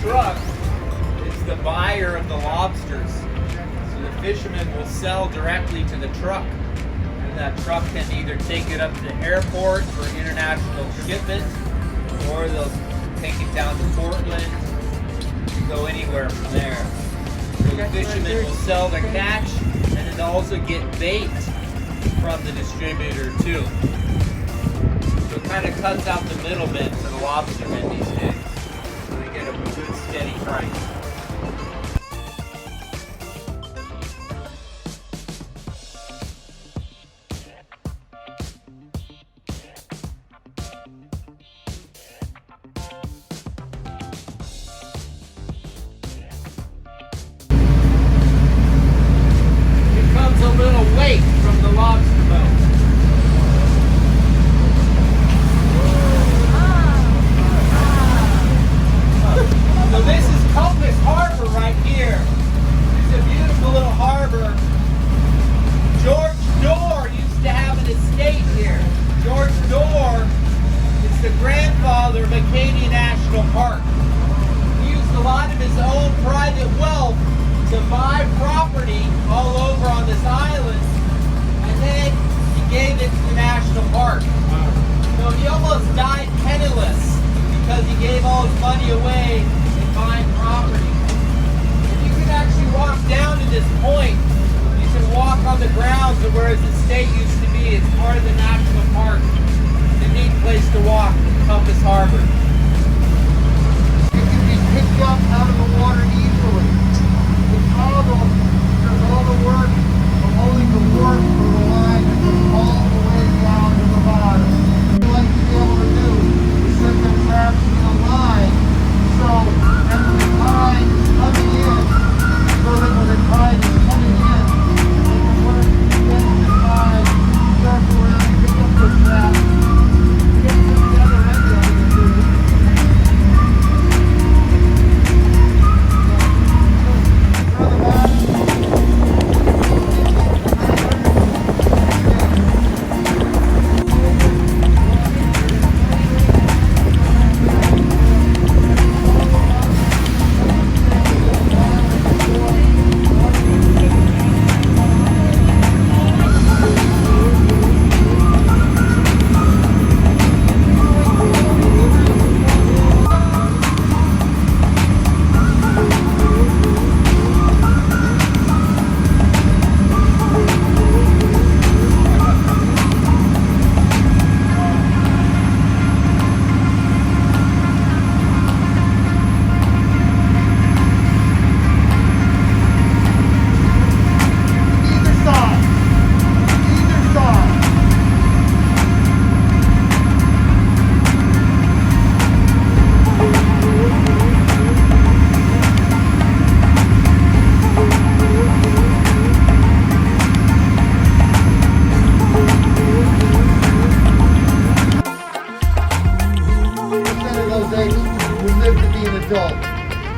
truck is the buyer of the lobsters. So the fisherman will sell directly to the truck. And that truck can either take it up to the airport for international shipment, or they'll take it down to Portland, go anywhere from there. So the fishermen will sell their catch, and then they'll also get bait from the distributor too. So it kind of cuts out the middlemen for the lobstermen these days. So they get a good steady price. A little weight from the lobster boat. So this is 𝐂𝐀𝐓𝐂𝐇𝐈���𝐍𝐆 Harbor right here. It's a beautiful little harbor. 𝘽𝙪𝙘𝙠𝙚 used to have an estate here. 𝘽𝙪𝙘𝙠𝙚 is the grandfather of Acadia National Park. He used a lot of his own private wealth to buy property all over on this island, and then he gave it to the national park. So he almost died penniless because he gave all his money away in buying property. And you can actually walk down to this point. You can walk on the grounds of where his estate used to be. It's part of the national park. It's a neat place to walk in 𝐂𝐀𝐓𝐂𝐇𝐈���𝐍𝐆. It can be picked up out of the water easily. All the work of holding the warp for the line that goes all the way down to the bottom. What we like to be able to do is set the traps in a line so that when the tide is coming in, they can work to get the tide, circle around, pick up the trap, get to the other end of it.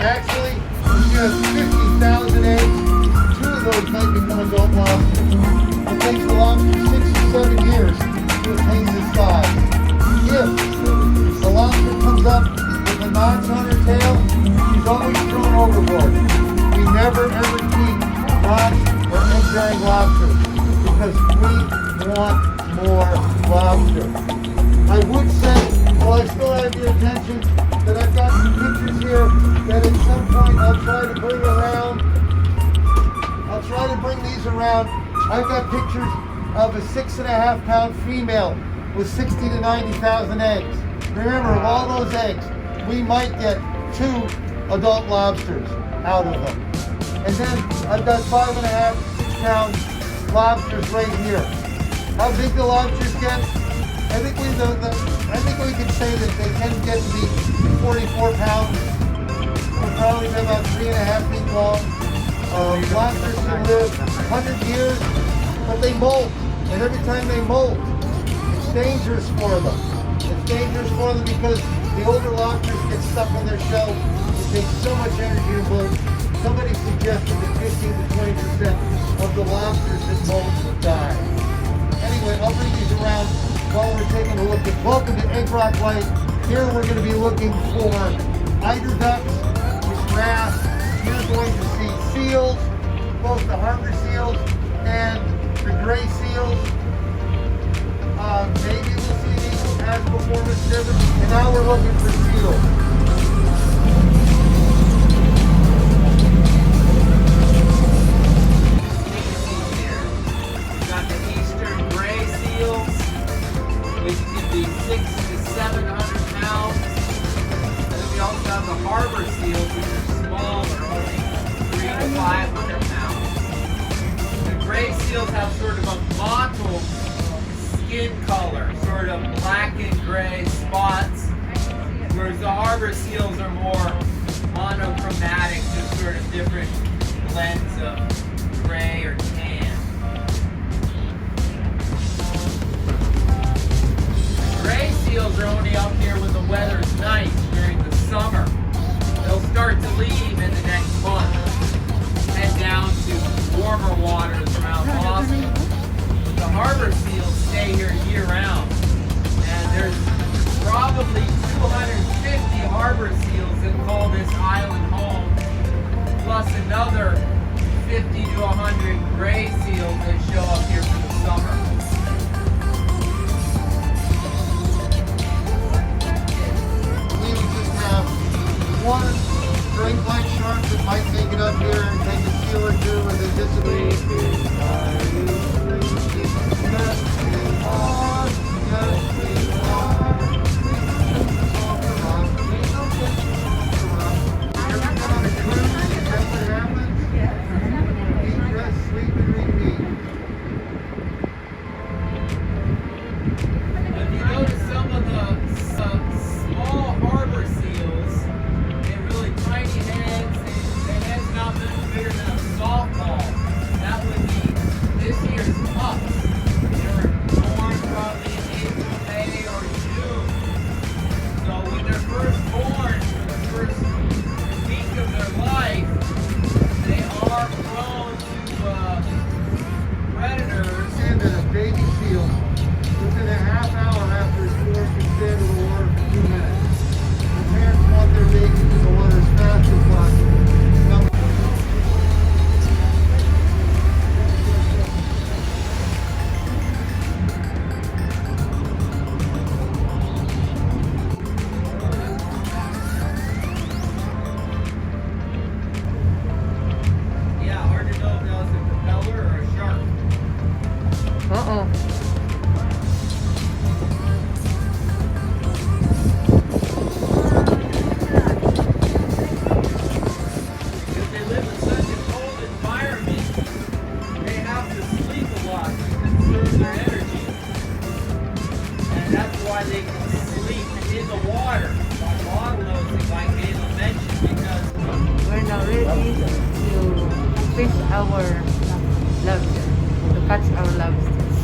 Actually, you have 50,000 eggs. 2 of those might become adult lobsters. It takes the lobster 6 or 7 years to attain this size. If the lobster comes up with a notch on her tail, she's always thrown overboard. We never ever keep notch or egg-bearing lobsters because we want more lobster. I would say, while I still have your attention, that I've got some pictures here that at some point I'll try to bring around. I'll try to bring these around. I've got pictures of a 6.5 pound female with 60 to 90,000 eggs. Remember, of all those eggs, we might get 2 adult lobsters out of them. And then I've got 5.5 to 6 pound lobsters right here. How big the lobsters get? I think we can say that they can get to be 44 pounds. They're probably about 3.5 feet long. Lobsters can live 100 years, but they molt. And every time they molt, it's dangerous for them. It's dangerous for them because the older lobsters get stuck on their shells. It takes so much energy to molt. Somebody suggested that 15 to 20% of the lobsters that molt will die. Anyway, I'll bring these around while we're taking a look at. Welcome to Egg Rock Lake. Here we're going to be looking for eider ducks, ochre seals and the gray seals. Maybe we'll see an eagle as performance difference. And now we're looking for seals. We've got the eastern gray seals, which can be 600 to 700 pounds. And then we also have the harbor seals, which are smaller, only 300 to 500 pounds. The gray seals have sort of a mottled skin color, sort of black and gray spots, whereas the harbor seals are more monochromatic, just sort of different blends of gray or tan. Gray seals are only up here when the weather's nice during the summer. They'll start to leave in the next month, head down to warmer waters around Boston. But the harbor seals stay here year-round, and there's probably 250 harbor seals that call this island home, plus another 50 to 100 gray seals that show up here for the summer. We would just have one great white shark that might make it up here and take a seal or two and then disappear. Yes, we are. Yes, we are. Ever been on a cruise? Is that what happens? Eat, rest, sleep, and repeat. If you notice some of the small harbor seals, they have really tiny heads. Their head's not much bigger than a softball. That would be this year's pups. They were born probably in April, May, or June. So when they're first born, for the first week of their life, they are prone to predators. And then a baby seal within a half hour after it's born can stay in the water for 2 minutes. The parents want their babies in the water as fast as possible. Yeah, hard to know if that was a propeller or a shark. Uh-oh. If they live in such a cold environment, they have to sleep a lot to conserve their energy. And that's why they can sleep in the water. On bottlenose, like Ava mentioned, because We're now ready to fish our lobster, to catch our lobsters.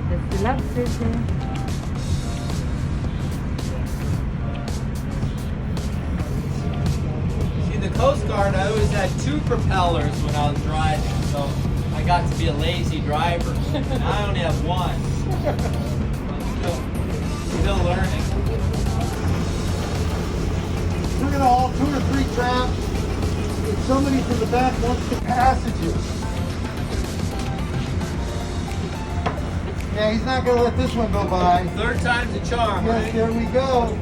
That's the lobster there. see the Coast Guard, I always had 2 propellers when I was driving, so I got to be a lazy driver. And I only have 1. I'm still learning. We're going to haul 2 or 3 traps. If somebody from the back wants the passages. Yeah, he's not going to let this one go by. Third time's a charm, Yes, right? there we go.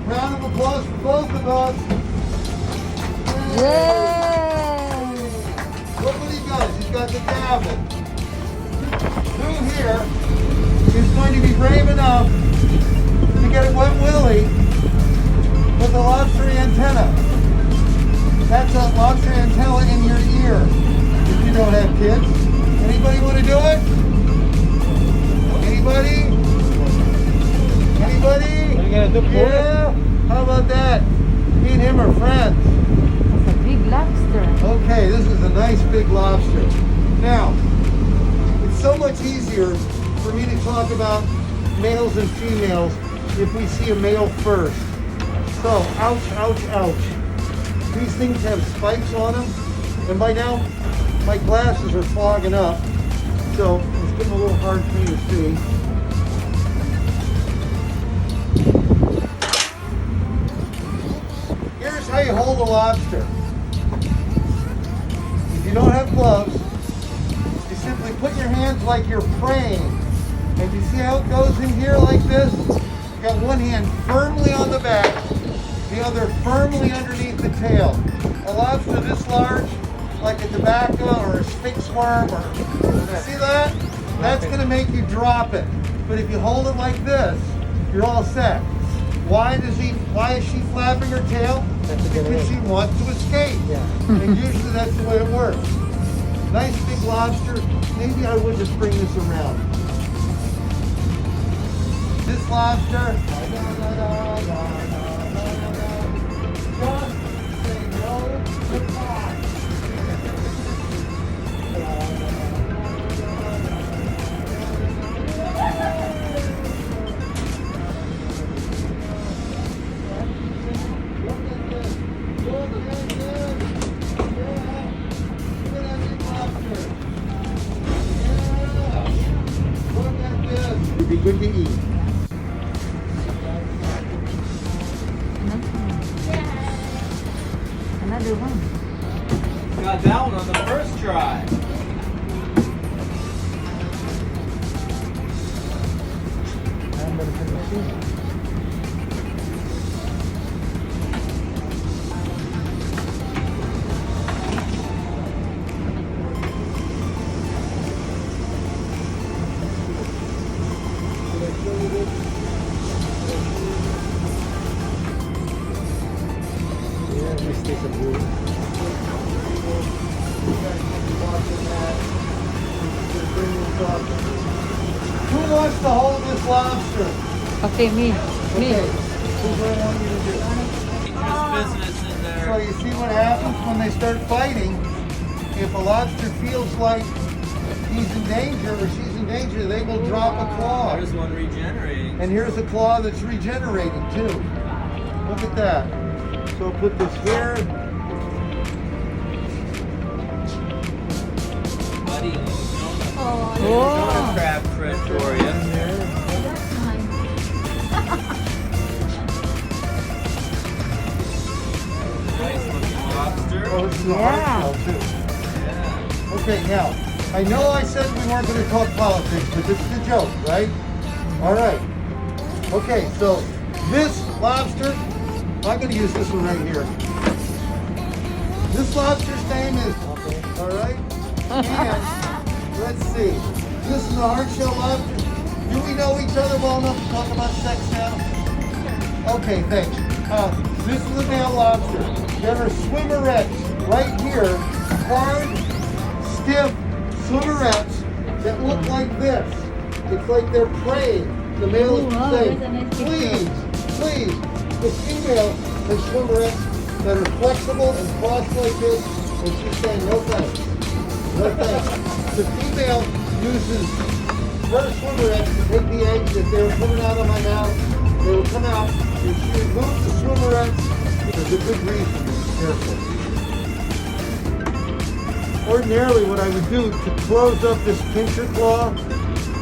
Round of applause for both of us. Yay! Look what he does. He's got the gavel. Through here, he's going to be brave enough to get a wet willy with a lobster antenna. That's a lobster antenna in your ear. If you don't have kids. Anybody want to do it? Anybody? Anybody? Yeah? How about that? Me and him are friends. That's a big lobster. Okay, this is a nice big lobster. Now, it's so much easier for me to talk about males and females if we see a male first. So, ouch, ouch, ouch. These things have spikes on them, and by now, my glasses are fogging up, so it's getting a little hard for me to see. Here's how you hold a lobster. If you don't have gloves, you simply put your hands like you're praying. And you see how it goes in here like this? You got one hand firmly on the back, the other firmly underneath the tail. A lobster this large, like a tobacco or a sphinx worm, or see that? That's going to make you drop it. But if you hold it like this, you're all set. Why is she flapping her tail? Because she wants to escape. And usually that's the way it works. Nice big lobster. Maybe I would just bring this around. This lobster. Just say no to God. It'd be good to eat. Another one. Got that one on the first try. Who wants to hold this lobster? Okay, me. Okay, here's what I want you to do. Dangerous business in So there. you see what happens when they start fighting? If a lobster feels like he's in danger or she's in danger, they will drop a claw. There's one regenerating. And here's a claw that's regenerating too. Look at that. So I'll put this here. Buddy, Oh, there's a crab friend for you. that's nice. Nice looking lobster. Oh, this is a Yeah. hard shell too. Yeah. Okay, now, I know I said we weren't going to talk politics, but this is a joke, right? All right. Okay, so this lobster, I'm going to use this one right here. This lobster's name is, all right? And, let's see, this is a hard shell lobster. Do we know each other well enough to talk about sex now? Okay, thanks. This is a male lobster. There are swimmerettes right here, hard, stiff swimmerettes that look like this. It's like they're praying. The male is wow, saying, that's a nice picture. please, please. The female has swimmerettes that are flexible and crossed like this, and she's saying, no thanks. No thanks. The female uses her swimmerettes to take the eggs. If they were coming out of my mouth, they will come out. If she removes the swimmerettes, there's a good reason to be careful. Ordinarily, what I would do to close up this pincher claw,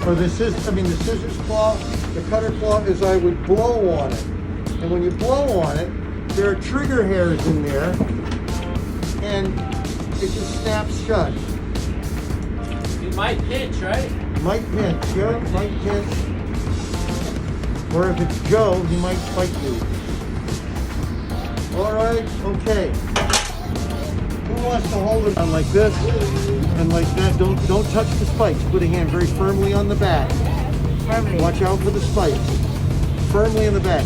or the scissors claw, the cutter claw, is I would blow on it. And when you blow on it, there are trigger hairs in there, and it just snaps shut. It might pinch, right? Might pinch, yeah, might pinch. Or if it's Joe, he might fight you. All right, okay. Who wants to hold it on like this and like that? Don't touch the spikes. Put a hand very firmly on the back. Firmly. Watch out for the spikes. Firmly in the back.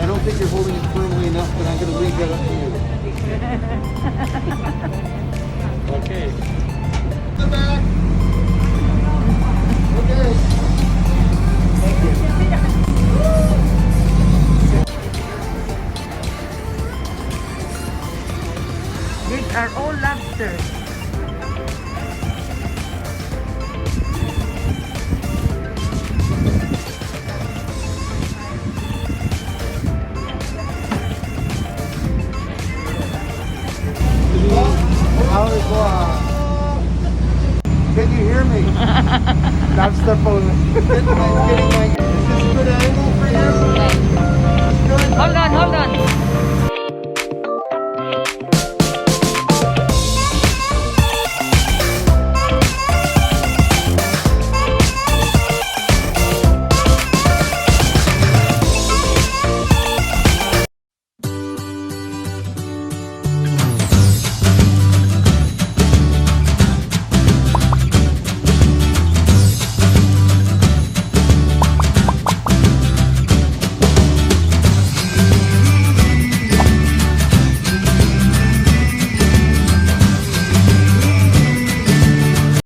I don't think you're holding it firmly enough, but I'm going to leave that up to you. Okay. The back. Okay. Thank you. These are all lobsters. Can you hear me? That's the phone. Is this a good angle?